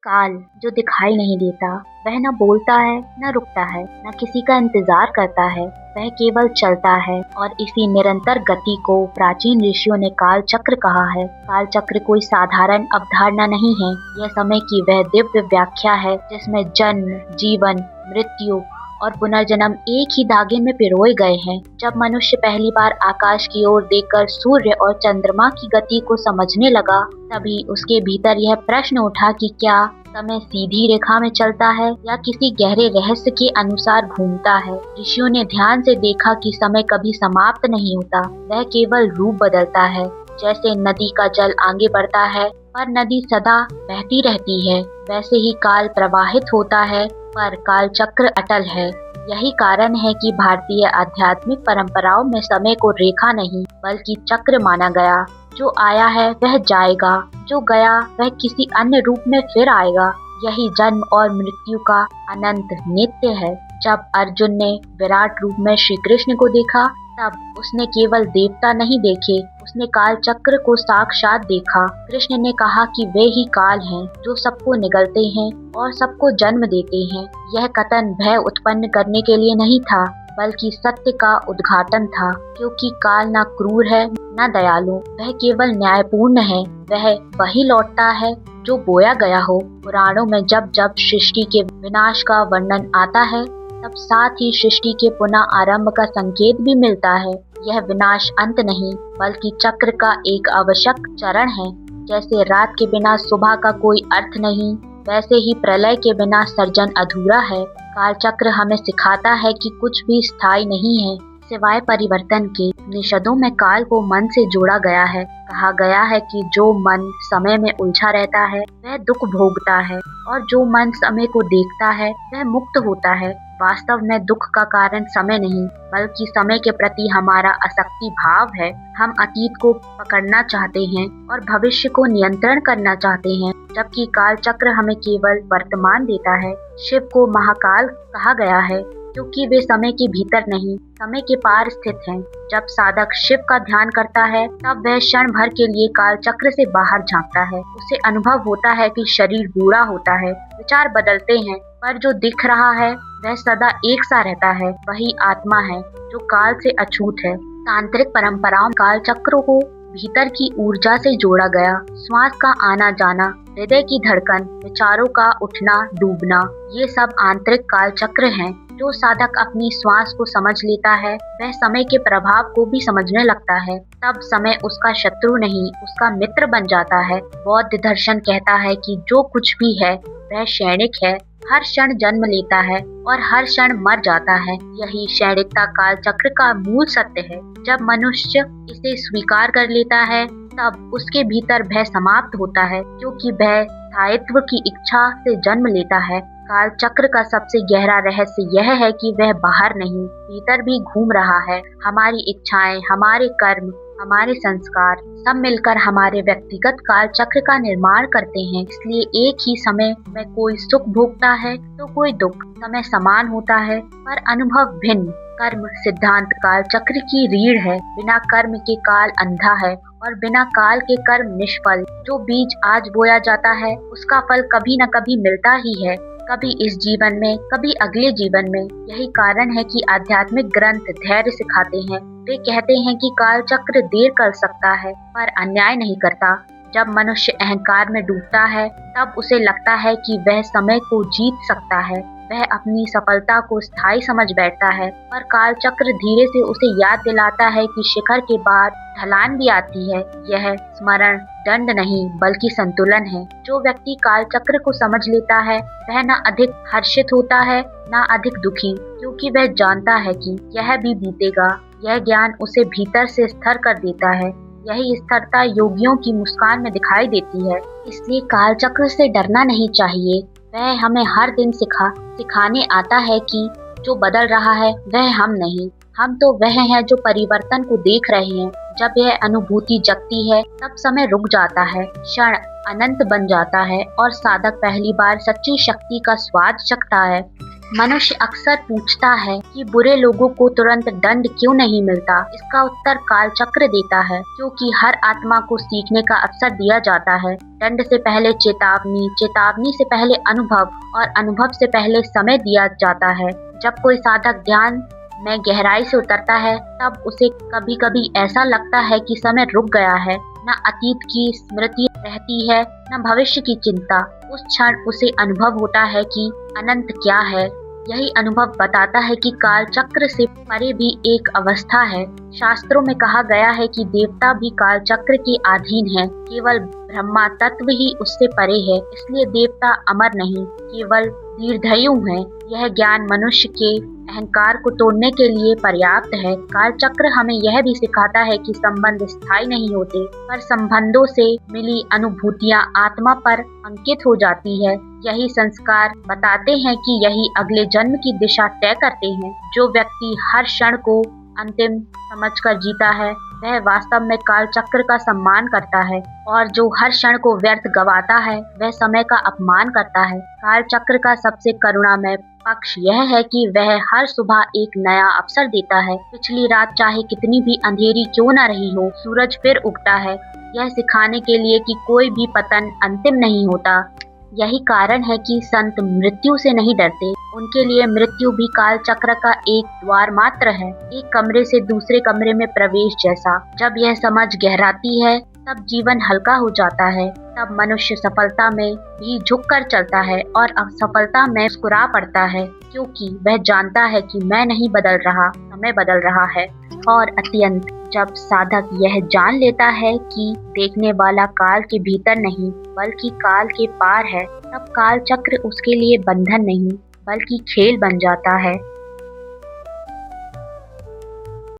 काल जो दिखाई नहीं देता, वह न बोलता है न रुकता है, न किसी का इंतजार करता है, वह केवल चलता है। और इसी निरंतर गति को प्राचीन ऋषियों ने काल चक्र कहा है। काल चक्र कोई साधारण अवधारणा नहीं है, यह समय की वह दिव्य व्याख्या है जिसमें जन्म, जीवन, मृत्यु और पुनर्जन्म एक ही धागे में पिरोए गए हैं। जब मनुष्य पहली बार आकाश की ओर देखकर सूर्य और चंद्रमा की गति को समझने लगा, तभी उसके भीतर यह प्रश्न उठा कि क्या समय सीधी रेखा में चलता है या किसी गहरे रहस्य के अनुसार घूमता है। ऋषियों ने ध्यान से देखा कि समय कभी समाप्त नहीं होता, वह केवल रूप बदलता है। जैसे नदी का जल आगे बढ़ता है पर नदी सदा बहती रहती है, वैसे ही काल प्रवाहित होता है पर काल चक्र अटल है। यही कारण है कि भारतीय आध्यात्मिक परंपराओं में समय को रेखा नहीं बल्कि चक्र माना गया। जो आया है वह जाएगा, जो गया वह किसी अन्य रूप में फिर आएगा। यही जन्म और मृत्यु का अनंत नित्य है। जब अर्जुन ने विराट रूप में श्री कृष्ण को देखा, तब उसने केवल देवता नहीं देखे, उसने काल चक्र को साक्षात देखा। कृष्ण ने कहा कि वे ही काल हैं जो सबको निगलते हैं और सबको जन्म देते हैं। यह कथन भय उत्पन्न करने के लिए नहीं था, बल्कि सत्य का उद्घाटन था, क्योंकि काल न क्रूर है न दयालु, वह केवल न्यायपूर्ण है। वह वही लौटता है जो बोया गया हो। पुराणों में जब जब सृष्टि के विनाश का वर्णन आता है, तब साथ ही सृष्टि के पुनः आरंभ का संकेत भी मिलता है। यह विनाश अंत नहीं बल्कि चक्र का एक आवश्यक चरण है। जैसे रात के बिना सुबह का कोई अर्थ नहीं, वैसे ही प्रलय के बिना सर्जन अधूरा है। काल चक्र हमें सिखाता है कि कुछ भी स्थायी नहीं है सिवाय परिवर्तन के। उपनिषदों में काल को मन से जोड़ा गया है। कहा गया है कि जो मन समय में उलझा रहता है वह दुख भोगता है, और जो मन समय को देखता है वह मुक्त होता है। वास्तव में दुख का कारण समय नहीं बल्कि समय के प्रति हमारा आसक्ति भाव है। हम अतीत को पकड़ना चाहते हैं और भविष्य को नियंत्रण करना चाहते हैं, जबकि काल चक्र हमें केवल वर्तमान देता है। शिव को महाकाल कहा गया है क्योंकि वे समय के भीतर नहीं, समय के पार स्थित हैं। जब साधक शिव का ध्यान करता है, तब वह क्षण भर के लिए काल चक्र से बाहर झांकता है। उसे अनुभव होता है कि शरीर बूढ़ा होता है, विचार बदलते हैं, पर जो दिख रहा है वह सदा एक सा रहता है। वही आत्मा है जो काल से अछूत है। तांत्रिक परंपराओं काल चक्रों को भीतर की ऊर्जा से जोड़ा गया। श्वास का आना जाना, हृदय की धड़कन, विचारों का उठना डूबना, ये सब आंतरिक काल चक्र हैं। जो साधक अपनी श्वास को समझ लेता है, वह समय के प्रभाव को भी समझने लगता है। तब समय उसका शत्रु नहीं, उसका मित्र बन जाता है। बौद्ध दर्शन कहता है कि जो कुछ भी है वह क्षणिक है, हर क्षण जन्म लेता है और हर क्षण मर जाता है। यही क्षणिकता काल चक्र का मूल सत्य है। जब मनुष्य इसे स्वीकार कर लेता है, तब उसके भीतर भय समाप्त होता है, क्योंकि भय स्थायित्व की इच्छा से जन्म लेता है। काल चक्र का सबसे गहरा रहस्य यह है कि वह बाहर नहीं, भीतर भी घूम रहा है। हमारी इच्छाएं, हमारे कर्म, हमारे संस्कार सब मिलकर हमारे व्यक्तिगत काल चक्र का निर्माण करते हैं। इसलिए एक ही समय में कोई सुख भोगता है तो कोई दुख। समय समान होता है पर अनुभव भिन्न। कर्म सिद्धांत काल चक्र की रीढ़ है। बिना कर्म के काल अंधा है और बिना काल के कर्म निष्फल। जो बीज आज बोया जाता है उसका फल कभी न कभी मिलता ही है, कभी इस जीवन में, कभी अगले जीवन में। यही कारण है कि आध्यात्मिक ग्रंथ धैर्य सिखाते हैं। वे कहते हैं कि काल चक्र देर कर सकता है पर अन्याय नहीं करता। जब मनुष्य अहंकार में डूबता है, तब उसे लगता है कि वह समय को जीत सकता है। वह अपनी सफलता को स्थायी समझ बैठता है, पर काल चक्र धीरे से उसे याद दिलाता है कि शिखर के बाद ढलान भी आती है। यह स्मरण दंड नहीं बल्कि संतुलन है। जो व्यक्ति काल चक्र को समझ लेता है, वह न अधिक हर्षित होता है न अधिक दुखी, क्योंकि वह जानता है कि यह भी बीतेगा। यह ज्ञान उसे भीतर से स्थिर कर देता है। यही स्थिरता योगियों की मुस्कान में दिखाई देती है। इसलिए काल चक्र से डरना नहीं चाहिए। वह हमें हर दिन सिखाने आता है कि जो बदल रहा है वह हम नहीं, हम तो वह हैं जो परिवर्तन को देख रहे हैं। जब यह अनुभूति जगती है, तब समय रुक जाता है, क्षण अनंत बन जाता है और साधक पहली बार सच्ची शक्ति का स्वाद चखता है। मनुष्य अक्सर पूछता है कि बुरे लोगों को तुरंत दंड क्यों नहीं मिलता। इसका उत्तर कालचक्र देता है, क्योंकि हर आत्मा को सीखने का अवसर दिया जाता है। दंड से पहले चेतावनी, चेतावनी से पहले अनुभव और अनुभव से पहले समय दिया जाता है। जब कोई साधक ध्यान में गहराई से उतरता है, तब उसे कभी कभी ऐसा लगता है कि समय रुक गया है। न अतीत की स्मृति रहती है, न भविष्य की चिंता। उस क्षण उसे अनुभव होता है कि अनंत क्या है। यही अनुभव बताता है कि काल चक्र से परे भी एक अवस्था है। शास्त्रों में कहा गया है कि देवता भी काल चक्र के अधीन है, केवल ब्रह्मा तत्व ही उससे परे है। इसलिए देवता अमर नहीं, केवल दीर्घायु है। यह ज्ञान मनुष्य के अहंकार को तोड़ने के लिए पर्याप्त है। काल चक्र हमें यह भी सिखाता है कि संबंध स्थायी नहीं होते, पर संबंधों से मिली अनुभूतियां आत्मा पर अंकित हो जाती है। यही संस्कार बताते हैं कि यही अगले जन्म की दिशा तय करते हैं। जो व्यक्ति हर क्षण को अंतिम समझकर जीता है, वह वास्तव में काल चक्र का सम्मान करता है, और जो हर क्षण को व्यर्थ गवाता है, वह समय का अपमान करता है। काल चक्र का सबसे करुणामय पक्ष यह है कि वह हर सुबह एक नया अवसर देता है। पिछली रात चाहे कितनी भी अंधेरी क्यों न रही हो, सूरज फिर उगता है, यह सिखाने के लिए कि कोई भी पतन अंतिम नहीं होता। यही कारण है कि संत मृत्यु से नहीं डरते। उनके लिए मृत्यु भी काल चक्र का एक द्वार मात्र है, एक कमरे से दूसरे कमरे में प्रवेश जैसा। जब यह समझ गहराती है, तब जीवन हल्का हो जाता है। तब मनुष्य सफलता में भी झुककर चलता है और असफलता में मुस्कुरा पड़ता है, क्योंकि वह जानता है कि मैं नहीं बदल रहा, समय बदल रहा है। और अत्यंत जब साधक यह जान लेता है कि देखने वाला काल के भीतर नहीं बल्कि काल के पार है, तब काल चक्र उसके लिए बंधन नहीं बल्कि खेल बन जाता है।